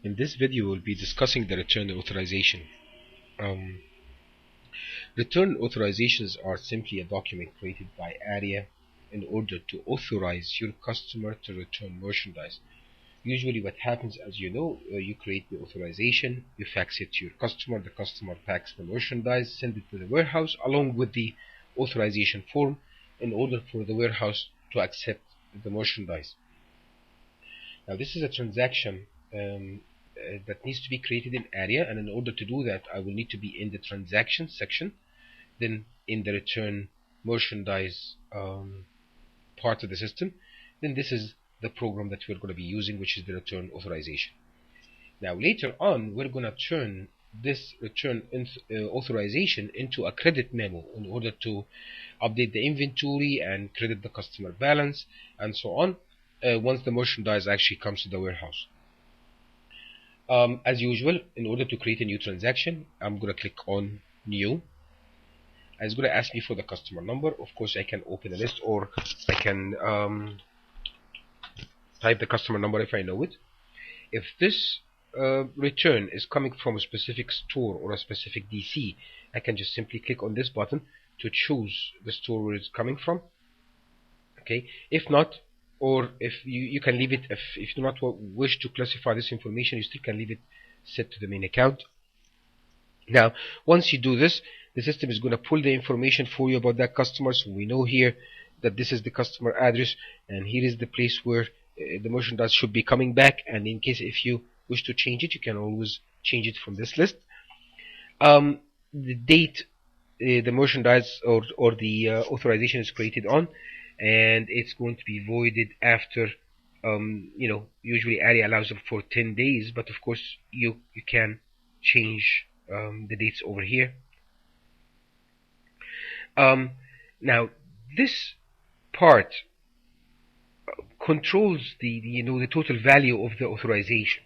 In this video, we'll be discussing the return authorization. Um, Return authorizations are simply a document created by Aria in order to authorize your customer to return merchandise. Usually what happens, as you know, you create the authorization, you fax it to your customer, the customer packs the merchandise, send it to the warehouse along with the authorization form in order for the warehouse to accept the merchandise. Now this is a transaction that needs to be created in Aria, and in order to do that I will need to be in the transaction section, then in the return merchandise part of the system. Then this is the program that we're going to be using, which is the return authorization. Now later on we're going to turn this return authorization into a credit memo in order to update the inventory and credit the customer balance and so on once the merchandise actually comes to the warehouse. As usual, in order to create a new transaction, I'm going to click on new. It's going to ask me for the customer number. Of course, I can open a list, or I can type the customer number if I know it. If this return is coming from a specific store or a specific DC, I can just simply click on this button to choose the store where it's coming from. Okay. If not, or if you can leave it, if you do not wish to classify this information, you still can leave it set to the main account. Now once you do this, the system is going to pull the information for you about that customer. So we know here that this is the customer address, and here is the place where the merchandise should be coming back, and in case if you wish to change it, you can always change it from this list. The date the merchandise or the authorization is created on, and it's going to be voided after usually Aria allows it for 10 days, but of course you can change the dates over here. Now this part controls the total value of the authorization,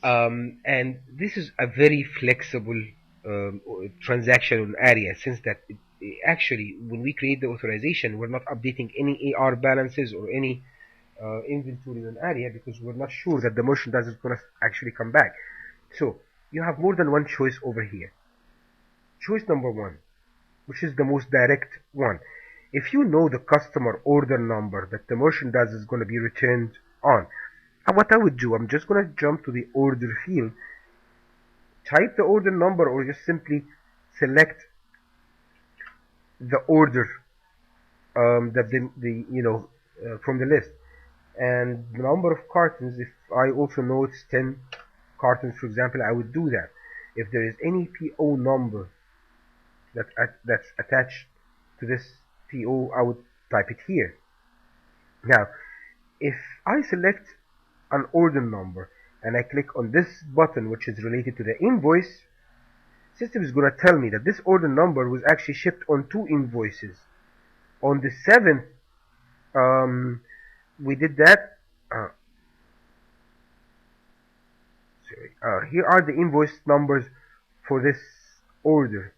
and this is a very flexible transaction on Aria, since that actually when we create the authorization, we're not updating any AR balances or any inventory on Aria, because we're not sure that the merchandise is going to actually come back. So you have more than one choice over here. Choice number one, which is the most direct one. If you know the customer order number that the merchandise is going to be returned on, what I would do, I'm just going to jump to the order field, type the order number, or just simply select the order from the list, and the number of cartons. If I also know it's 10 cartons, for example, I would do that. If there is any PO number that's attached to this PO, I would type it here. Now if I select an order number and I click on this button, which is related to the invoice, system is going to tell me that this order number was actually shipped on 2 invoices. On the 7th we did that. Here are the invoice numbers for this order,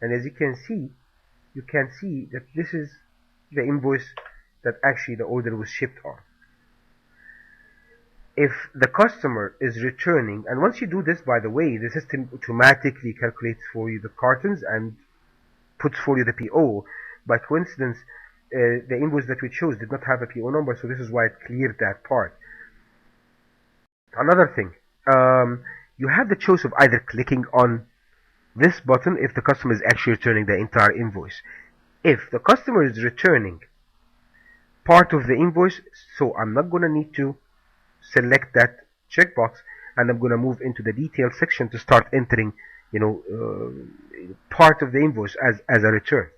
and as you can see that this is the invoice that actually the order was shipped on. If the customer is returning, and once you do this, by the way, the system automatically calculates for you the cartons and puts for you the PO. By coincidence, the invoice that we chose did not have a PO number, so this is why it cleared that part. Another thing, you have the choice of either clicking on this button if the customer is actually returning the entire invoice. If the customer is returning part of the invoice, so I'm not going to need to select that checkbox, and I'm going to move into the details section to start entering part of the invoice as a return.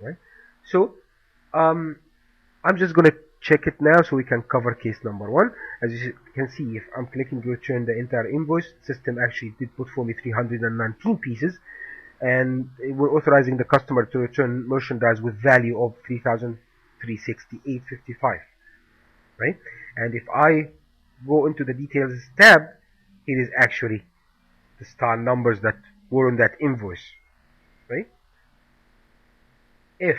Right? So I'm just going to check it now so we can cover case number 1. As you can see, if I'm clicking return the entire invoice, system actually did put for me 319 pieces, and we're authorizing the customer to return merchandise with value of 3,368.55. right? And if I go into the details tab, it is actually the star numbers that were on that invoice, right? If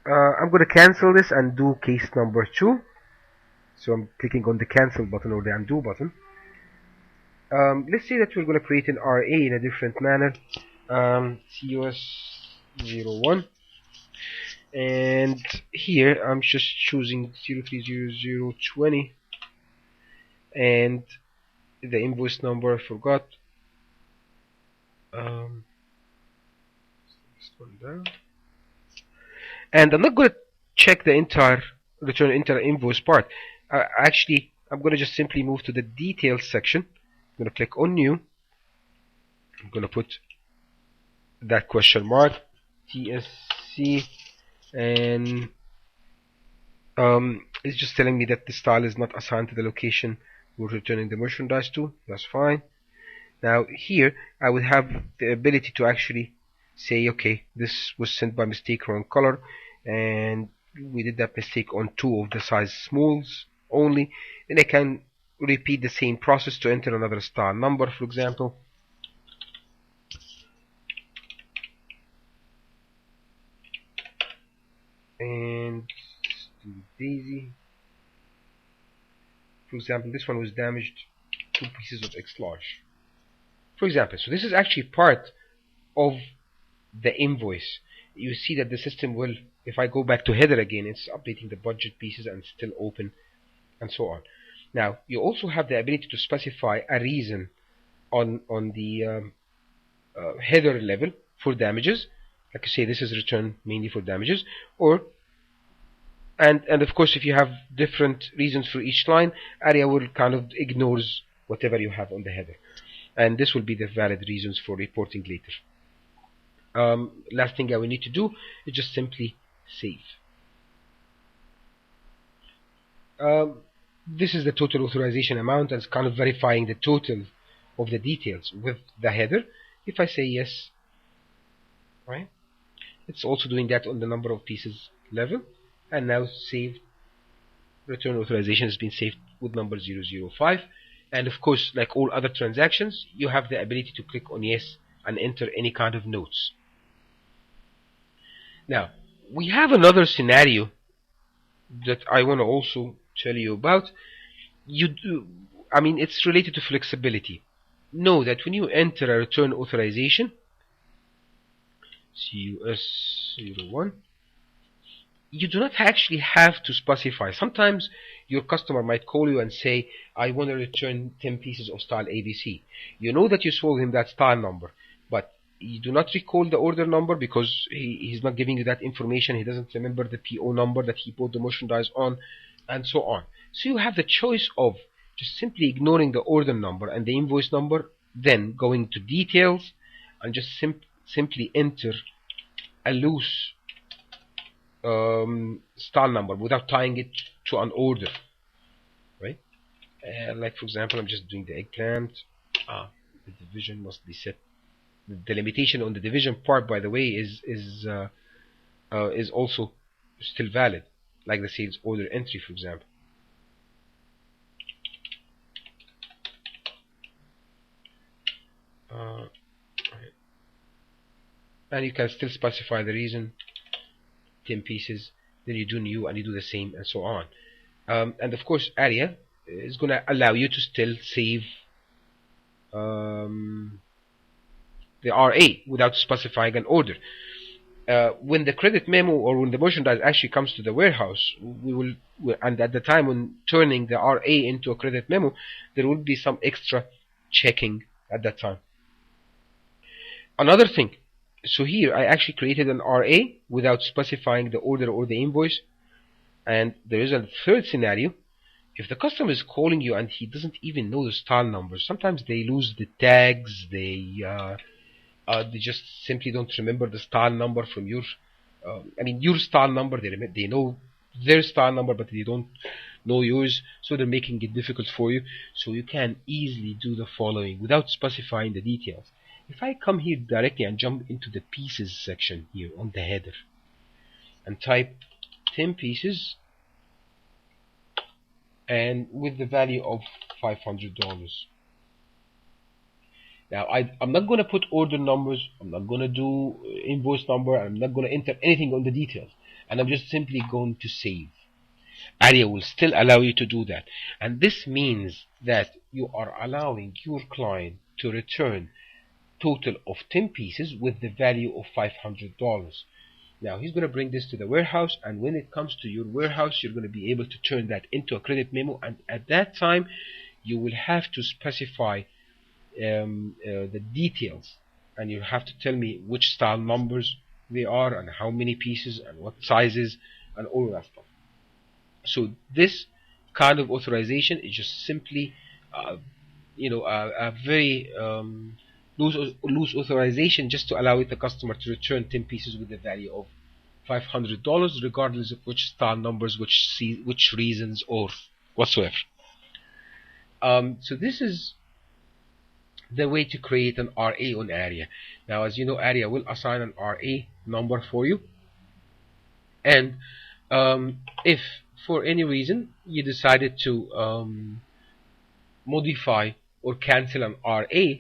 I'm going to cancel this and do case number 2, So I'm clicking on the cancel button or the undo button. Let's say that we're going to create an RA in a different manner. CUS01, and here I'm just choosing 030020, and the invoice number I forgot. Scroll down. And I'm not going to check the entire invoice part. Actually, I'm going to just simply move to the details section. I'm going to click on new. I'm going to put that question mark TSC, and it's just telling me that the style is not assigned to the location we're returning the merchandise to. That's fine. Now here I would have the ability to actually say, okay, this was sent by mistake wrong color, and we did that mistake on 2 of the size smalls only. Then I can repeat the same process to enter another style number, for example. And Daisy, for example, this one was damaged 2 pieces of X large, for example. So this is actually part of the invoice. You see that the system will, if I go back to header again, it's updating the budget pieces and still open, and so on. Now you also have the ability to specify a reason on the header level for damages. Like I say, this is returned mainly for damages, or and of course, if you have different reasons for each line, Aria will kind of ignores whatever you have on the header, and this will be the valid reasons for reporting later. Last thing I will need to do is just simply save. This is the total authorization amount, and it's kind of verifying the total of the details with the header. If I say yes, right, it's also doing that on the number of pieces level, and now save. Return authorization has been saved with number 005, and of course, like all other transactions, you have the ability to click on yes and enter any kind of notes. Now we have another scenario that I want to also tell you about. It's related to flexibility. Know that when you enter a return authorization, CUS01, you do not actually have to specify. Sometimes your customer might call you and say, I want to return 10 pieces of style ABC. You know that you sold him that style number, but you do not recall the order number because he's not giving you that information. He doesn't remember the PO number that he bought the merchandise on, and so on. So you have the choice of just simply ignoring the order number and the invoice number, then going to details and just simply enter a loose style number without tying it to an order, right? Like for example, I'm just doing the eggplant. The division must be set. The limitation on the division part, by the way, is also still valid, like the sales order entry, for example. And you can still specify the reason, 10 pieces, then you do new and you do the same, and so on. And of course, Aria is going to allow you to still save the RA without specifying an order. When the credit memo or when the merchandise actually comes to the warehouse, and at the time when turning the RA into a credit memo, there will be some extra checking at that time. Another thing, so here I actually created an RA without specifying the order or the invoice. And there is a third scenario. If the customer is calling you and he doesn't even know the style numbers, sometimes they lose the tags, they just simply don't remember the style number from your your style number. They know their style number, but they don't know yours, so they're making it difficult for you. So you can easily do the following without specifying the details. If I come here directly and jump into the pieces section here on the header and type 10 pieces and with the value of $500. Now I'm not going to put order numbers, I'm not going to do invoice number, I'm not going to enter anything on the details, and I'm just simply going to save. Aria will still allow you to do that. And this means that you are allowing your client to return total of 10 pieces with the value of $500. Now he's going to bring this to the warehouse, and when it comes to your warehouse, you're going to be able to turn that into a credit memo, and at that time you will have to specify the details, and you have to tell me which style numbers they are and how many pieces and what sizes and all of that stuff. So this kind of authorization is just simply uh, a very loose authorization, just to allow the customer to return 10 pieces with the value of $500, regardless of which style numbers, which reasons or whatsoever. So this is the way to create an RA on Aria. Now, as you know, Aria will assign an RA number for you, and if for any reason you decided to modify or cancel an RA,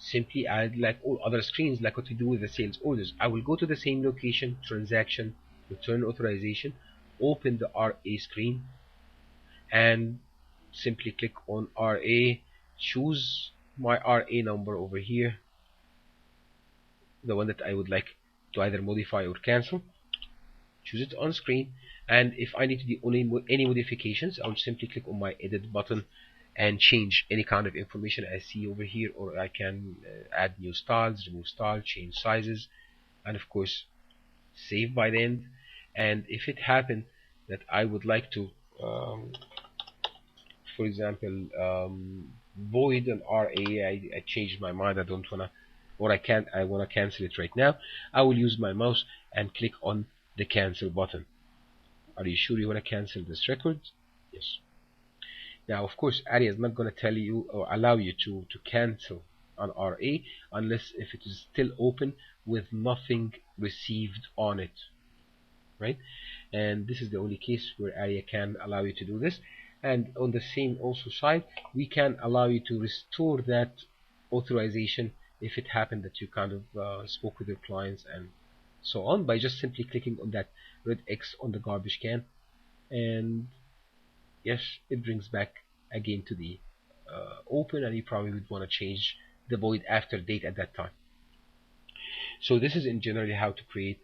simply add like all other screens, like what we do with the sales orders. I will go to the same location, transaction, return authorization, open the RA screen, and simply click on RA, choose my RA number over here, the one that I would like to either modify or cancel. Choose it on screen, and if I need to do any modifications, I'll simply click on my edit button and change any kind of information I see over here, or I can add new styles, remove styles, change sizes, and of course save by the end. And if it happened that I would like to for example void an RA, I changed my mind, I don't wanna, or I wanna cancel it right now, I will use my mouse and click on the cancel button. Are you sure you want to cancel this record? Yes. Now, of course, Aria is not going to tell you or allow you to cancel an RA unless if it is still open with nothing received on it, right? And this is the only case where Aria can allow you to do this. And on the same also side, we can allow you to restore that authorization if it happened that you kind of spoke with your clients and so on, by just simply clicking on that red X on the garbage can, and yes, it brings back again to the open, and you probably would want to change the void after date at that time. So this is in generally how to create